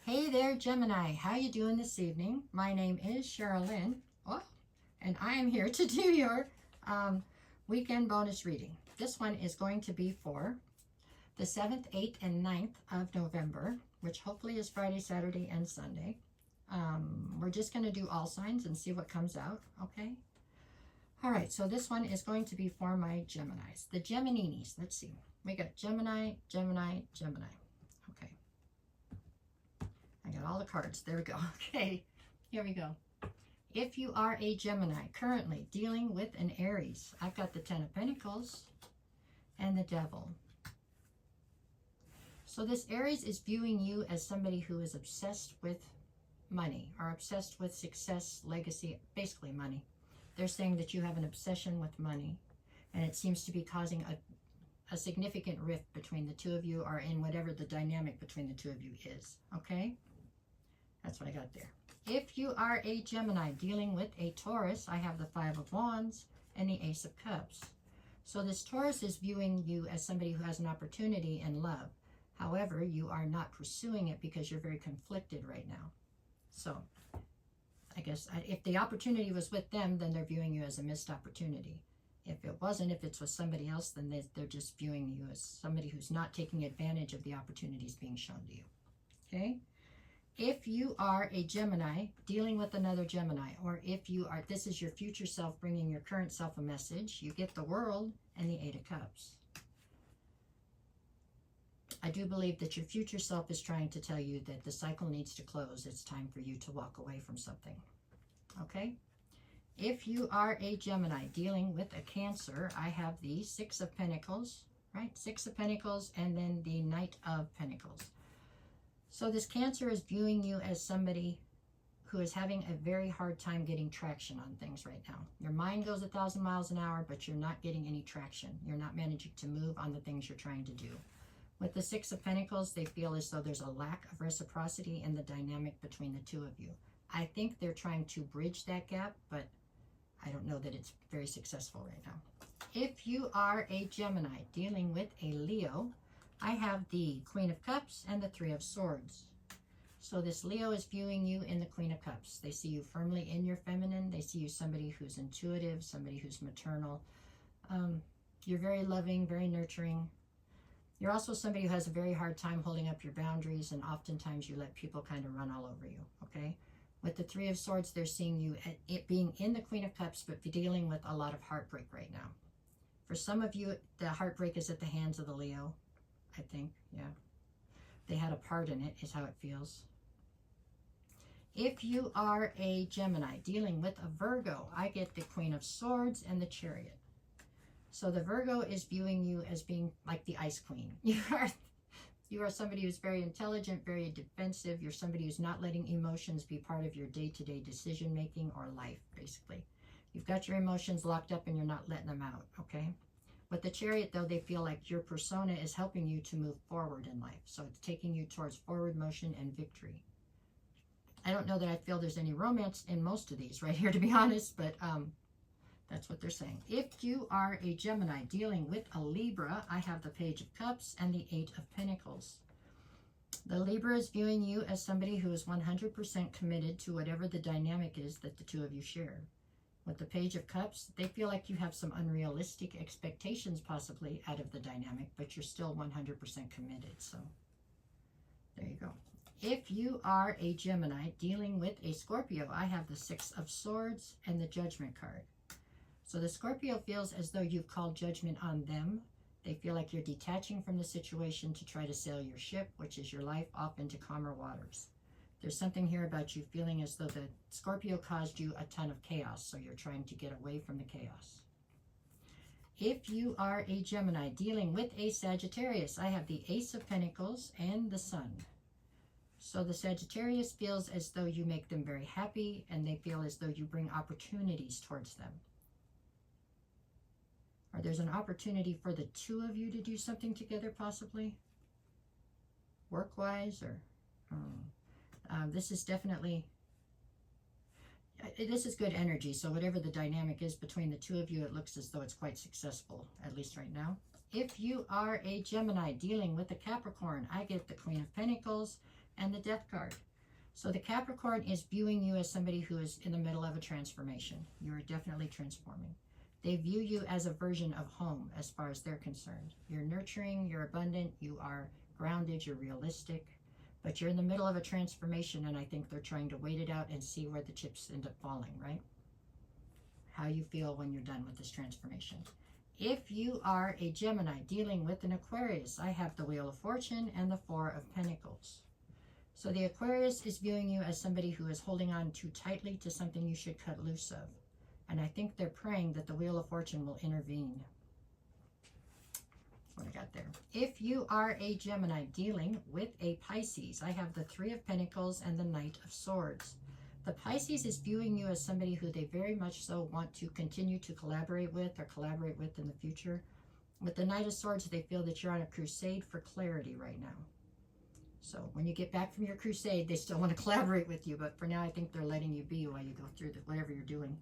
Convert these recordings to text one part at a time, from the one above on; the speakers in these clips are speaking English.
Hey there, Gemini. How you doing this evening? My name is Sherilyn, and I am here to do your weekend bonus reading. This one is going to be for the 7th, 8th, and 9th of November, which hopefully is Friday, Saturday, and Sunday. We're just going to do all signs and see what comes out, okay? All right, so this one is going to be for my Geminis, the Gemininis. Let's see. We got Gemini, Gemini, Gemini. Okay. I got all the cards. There we go. Okay, here we go. If you are a Gemini currently dealing with an Aries, I've got the Ten of Pentacles and the Devil. So this Aries is viewing you as somebody who is obsessed with money or obsessed with success, legacy, basically money. They're saying that you have an obsession with money, and it seems to be causing a significant rift between the two of you, or in whatever the dynamic between the two of you is, okay? That's what I got there. If you are a Gemini dealing with a Taurus, I have the Five of Wands and the Ace of Cups. So this Taurus is viewing you as somebody who has an opportunity in love. However, you are not pursuing it because you're very conflicted right now. So I guess if the opportunity was with them, then they're viewing you as a missed opportunity. If it wasn't, if it's with somebody else, then they're just viewing you as somebody who's not taking advantage of the opportunities being shown to you. Okay? If you are a Gemini dealing with another Gemini, or if you are, this is your future self bringing your current self a message, you get the World and the Eight of Cups. I do believe that your future self is trying to tell you that the cycle needs to close. It's time for you to walk away from something. Okay? If you are a Gemini dealing with a Cancer, I have the Six of Pentacles, right? Six of Pentacles, and then the Knight of Pentacles. So this Cancer is viewing you as somebody who is having a very hard time getting traction on things right now. Your mind goes 1,000 miles an hour, but you're not getting any traction. You're not managing to move on the things you're trying to do. With the Six of Pentacles, they feel as though there's a lack of reciprocity in the dynamic between the two of you. I think they're trying to bridge that gap, but I don't know that it's very successful right now. If you are a Gemini dealing with a Leo, I have the Queen of Cups and the Three of Swords. So this Leo is viewing you in the Queen of Cups. They see you firmly in your feminine. They see you somebody who's intuitive, somebody who's maternal. You're very loving, very nurturing. You're also somebody who has a very hard time holding up your boundaries, and oftentimes you let people kind of run all over you, okay? With the Three of Swords, they're seeing you at it being in the Queen of Cups, but dealing with a lot of heartbreak right now. For some of you, the heartbreak is at the hands of the Leo, I think, yeah. They had a part in it, is how it feels. If you are a Gemini dealing with a Virgo, I get the Queen of Swords and the Chariot. So the Virgo is viewing you as being like the Ice Queen. You are somebody who's very intelligent, very defensive. You're somebody who's not letting emotions be part of your day-to-day decision-making or life, basically. You've got your emotions locked up and you're not letting them out, okay? With the Chariot, though, they feel like your persona is helping you to move forward in life. So it's taking you towards forward motion and victory. I don't know that I feel there's any romance in most of these right here, to be honest, but that's what they're saying. If you are a Gemini dealing with a Libra, I have the Page of Cups and the Eight of Pentacles. The Libra is viewing you as somebody who is 100% committed to whatever the dynamic is that the two of you share. With the Page of Cups, they feel like you have some unrealistic expectations possibly out of the dynamic, but you're still 100% committed. So there you go. If you are a Gemini dealing with a Scorpio, I have the Six of Swords and the Judgment card. So the Scorpio feels as though you've called judgment on them. They feel like you're detaching from the situation to try to sail your ship, which is your life, off into calmer waters. There's something here about you feeling as though the Scorpio caused you a ton of chaos, so you're trying to get away from the chaos. If you are a Gemini dealing with a Sagittarius, I have the Ace of Pentacles and the Sun. So the Sagittarius feels as though you make them very happy, and they feel as though you bring opportunities towards them. Or there's an opportunity for the two of you to do something together, possibly work-wise, or this is definitely, this is good energy. So whatever the dynamic is between the two of you, it looks as though it's quite successful, at least right now. If you are a Gemini dealing with a Capricorn, I get the Queen of Pentacles and the Death card. So the Capricorn is viewing you as somebody who is in the middle of a transformation. You are definitely transforming. They view you as a version of home as far as they're concerned. You're nurturing, you're abundant, you are grounded, you're realistic, but you're in the middle of a transformation, and I think they're trying to wait it out and see where the chips end up falling, right? How you feel when you're done with this transformation. If you are a Gemini dealing with an Aquarius, I have the Wheel of Fortune and the Four of Pentacles. So the Aquarius is viewing you as somebody who is holding on too tightly to something you should cut loose of. And I think they're praying that the Wheel of Fortune will intervene. That's what I got there. If you are a Gemini dealing with a Pisces, I have the Three of Pentacles and the Knight of Swords. The Pisces is viewing you as somebody who they very much so want to continue to collaborate with or collaborate with in the future. With the Knight of Swords, they feel that you're on a crusade for clarity right now. So when you get back from your crusade, they still want to collaborate with you. But for now, I think they're letting you be while you go through whatever you're doing.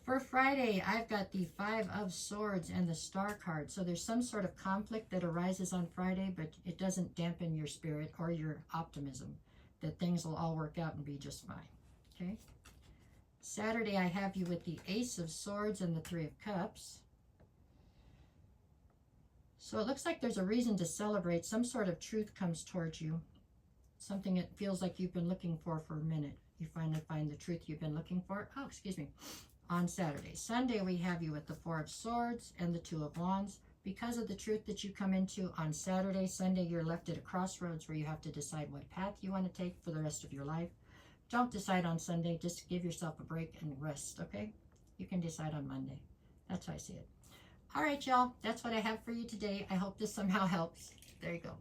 For Friday, I've got the Five of Swords and the Star card. So there's some sort of conflict that arises on Friday, but it doesn't dampen your spirit or your optimism that things will all work out and be just fine. Okay. Saturday, I have you with the Ace of Swords and the Three of Cups. So it looks like there's a reason to celebrate. Some sort of truth comes towards you. Something that feels like you've been looking for a minute. You finally find the truth you've been looking for. Oh, excuse me. On Saturday. Sunday, we have you with the Four of Swords and the Two of Wands. Because of the truth that you come into on Saturday, Sunday, you're left at a crossroads where you have to decide what path you want to take for the rest of your life. Don't decide on Sunday. Just give yourself a break and rest, okay? You can decide on Monday. That's how I see it. All right, y'all. That's what I have for you today. I hope this somehow helps. There you go.